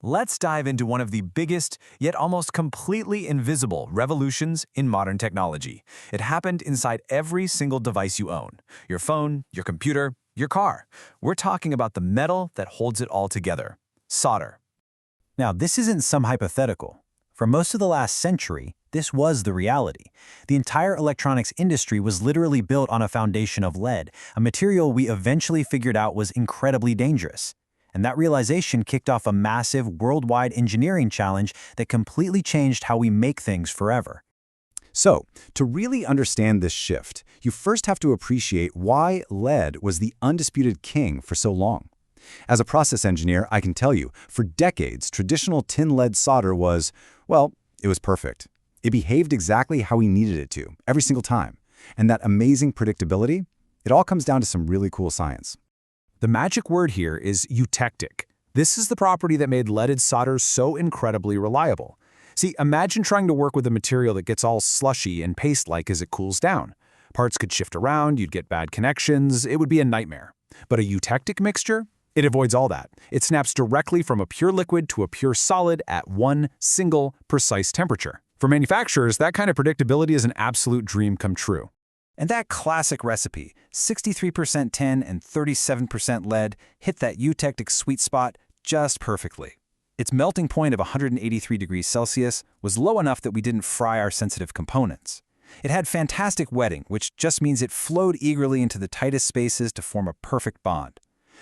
Let's dive into one of the biggest, yet almost completely invisible revolutions in modern technology. It happened inside every single device you own. Your phone, your computer, your car. We're talking about the metal that holds it all together. Solder. Now, this isn't some hypothetical. For most of the last century, this was the reality. The entire electronics industry was literally built on a foundation of lead, a material we eventually figured out was incredibly dangerous. And that realization kicked off a massive worldwide engineering challenge that completely changed how we make things forever. So, to really understand this shift, you first have to appreciate why lead was the undisputed king for so long. As a process engineer, I can tell you, for decades, traditional tin lead solder was, well, it was perfect. It behaved exactly how we needed it to, every single time. And that amazing predictability, it all comes down to some really cool science. The magic word here is eutectic. This is the property that made leaded solder so incredibly reliable. See, imagine trying to work with a material that gets all slushy and paste-like as it cools down. Parts could shift around, you'd get bad connections, it would be a nightmare. But a eutectic mixture? It avoids all that. It snaps directly from a pure liquid to a pure solid at one single, precise temperature. For manufacturers, that kind of predictability is an absolute dream come true. And that classic recipe, 63% tin and 37% lead, hit that eutectic sweet spot just perfectly. Its melting point of 183 degrees Celsius was low enough that we didn't fry our sensitive components. It had fantastic wetting, which just means it flowed eagerly into the tightest spaces to form a perfect bond.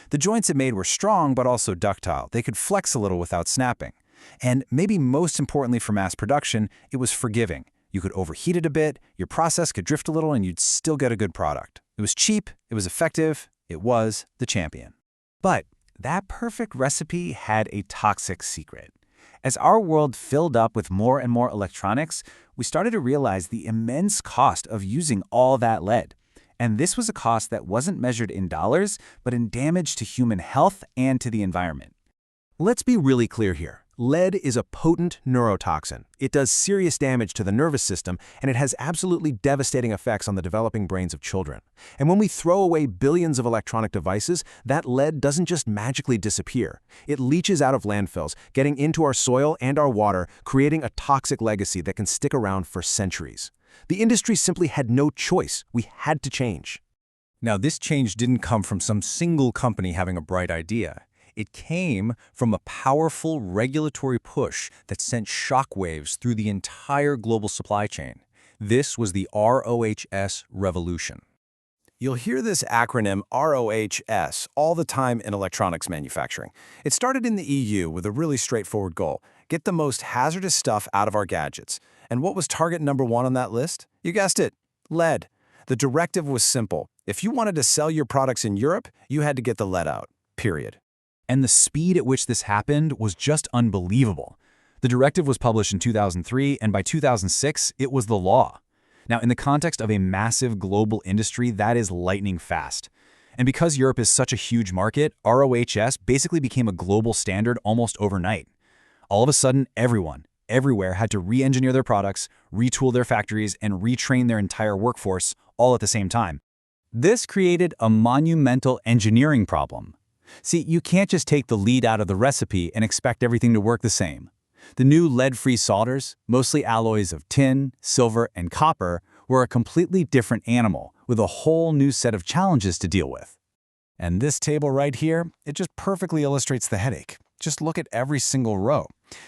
The joints it made were strong but also ductile. They could flex a little without snapping. And maybe most importantly for mass production, it was forgiving. You could overheat it a bit, your process could drift a little, and you'd still get a good product. It was cheap, it was effective, it was the champion. But that perfect recipe had a toxic secret. As our world filled up with more and more electronics, we started to realize the immense cost of using all that lead. And this was a cost that wasn't measured in dollars, but in damage to human health and to the environment. Let's be really clear here. Lead is a potent neurotoxin. It does serious damage to the nervous system, and it has absolutely devastating effects on the developing brains of children. And when we throw away billions of electronic devices, that lead doesn't just magically disappear. It leaches out of landfills, getting into our soil and our water, creating a toxic legacy that can stick around for centuries. The industry simply had no choice. We had to change. Now, this change didn't come from some single company having a bright idea. It came from a powerful regulatory push that sent shockwaves through the entire global supply chain. This was the RoHS revolution. You'll hear this acronym RoHS all the time in electronics manufacturing. It started in the EU with a really straightforward goal: get the most hazardous stuff out of our gadgets. And what was target number one on that list? You guessed it, lead. The directive was simple. If you wanted to sell your products in Europe, you had to get the lead out, period. And the speed at which this happened was just unbelievable. The directive was published in 2003, and by 2006, it was the law. Now, in the context of a massive global industry, that is lightning fast. And because Europe is such a huge market, RoHS basically became a global standard almost overnight. All of a sudden, everyone, everywhere had to re-engineer their products, retool their factories, and retrain their entire workforce all at the same time. This created a monumental engineering problem. See, you can't just take the lead out of the recipe and expect everything to work the same. The new lead-free solders, mostly alloys of tin, silver, and copper, were a completely different animal with a whole new set of challenges to deal with. And this table right here, it just perfectly illustrates the headache. Just look at every single row.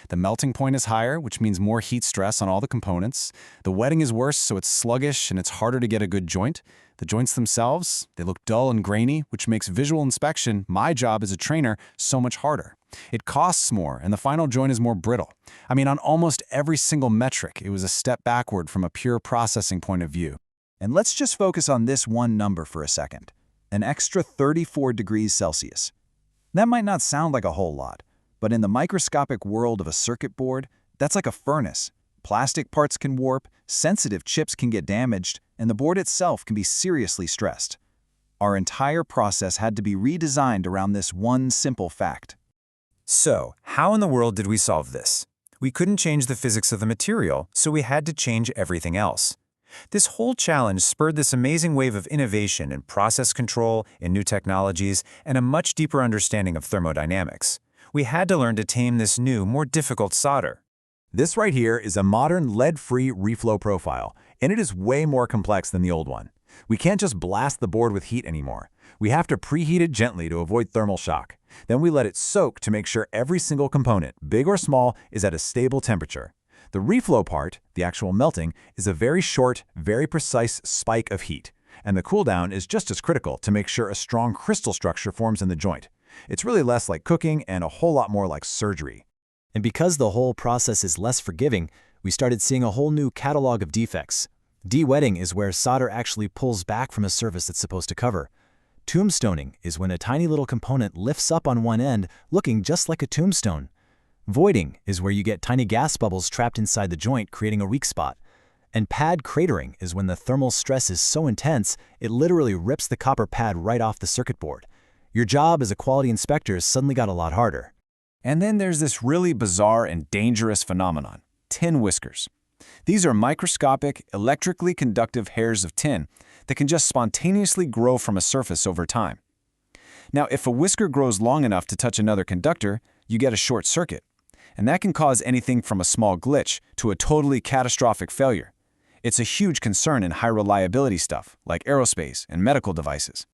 The melting point is higher, which means more heat stress on all the components. The wetting is worse, so it's sluggish and it's harder to get a good joint. The joints themselves, they look dull and grainy, which makes visual inspection, my job as a trainer, so much harder. It costs more, and the final joint is more brittle. I mean, on almost every single metric, it was a step backward from a pure processing point of view. And let's just focus on this one number for a second. An extra 34 degrees Celsius. That might not sound like a whole lot, but in the microscopic world of a circuit board, that's like a furnace. Plastic parts can warp, sensitive chips can get damaged, and the board itself can be seriously stressed. Our entire process had to be redesigned around this one simple fact. So, how in the world did we solve this? We couldn't change the physics of the material, so we had to change everything else. This whole challenge spurred this amazing wave of innovation in process control, in new technologies, and a much deeper understanding of thermodynamics. We had to learn to tame this new, more difficult solder. This right here is a modern lead-free reflow profile, and it is way more complex than the old one. We can't just blast the board with heat anymore. We have to preheat it gently to avoid thermal shock. Then we let it soak to make sure every single component, big or small, is at a stable temperature. The reflow part, the actual melting, is a very short, very precise spike of heat, and the cooldown is just as critical to make sure a strong crystal structure forms in the joint. It's really less like cooking and a whole lot more like surgery. And because the whole process is less forgiving, we started seeing a whole new catalog of defects. De-wetting is where solder actually pulls back from a surface it's supposed to cover. Tombstoning is when a tiny little component lifts up on one end, looking just like a tombstone. Voiding is where you get tiny gas bubbles trapped inside the joint, creating a weak spot. And pad cratering is when the thermal stress is so intense, it literally rips the copper pad right off the circuit board. Your job as a quality inspector suddenly got a lot harder. And then there's this really bizarre and dangerous phenomenon, tin whiskers. These are microscopic, electrically conductive hairs of tin that can just spontaneously grow from a surface over time. Now, if a whisker grows long enough to touch another conductor, you get a short circuit. And that can cause anything from a small glitch to a totally catastrophic failure. It's a huge concern in high-reliability stuff, like aerospace and medical devices.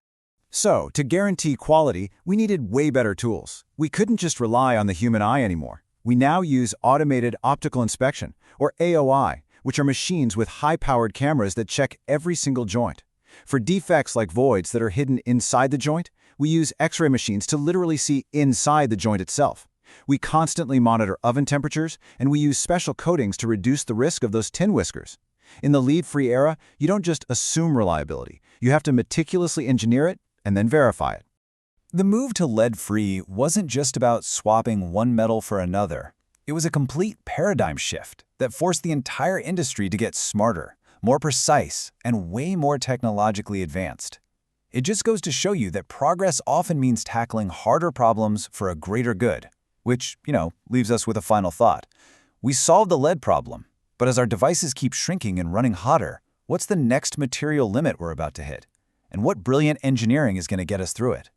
So, to guarantee quality, we needed way better tools. We couldn't just rely on the human eye anymore. We now use automated optical inspection, or AOI, which are machines with high-powered cameras that check every single joint. For defects like voids that are hidden inside the joint, we use X-ray machines to literally see inside the joint itself. We constantly monitor oven temperatures, and we use special coatings to reduce the risk of those tin whiskers. In the lead-free era, you don't just assume reliability. You have to meticulously engineer it and then verify it. The move to lead-free wasn't just about swapping one metal for another. It was a complete paradigm shift that forced the entire industry to get smarter, more precise, and way more technologically advanced. It just goes to show you that progress often means tackling harder problems for a greater good, which, leaves us with a final thought. We solved the lead problem, but as our devices keep shrinking and running hotter, what's the next material limit we're about to hit? And what brilliant engineering is going to get us through it?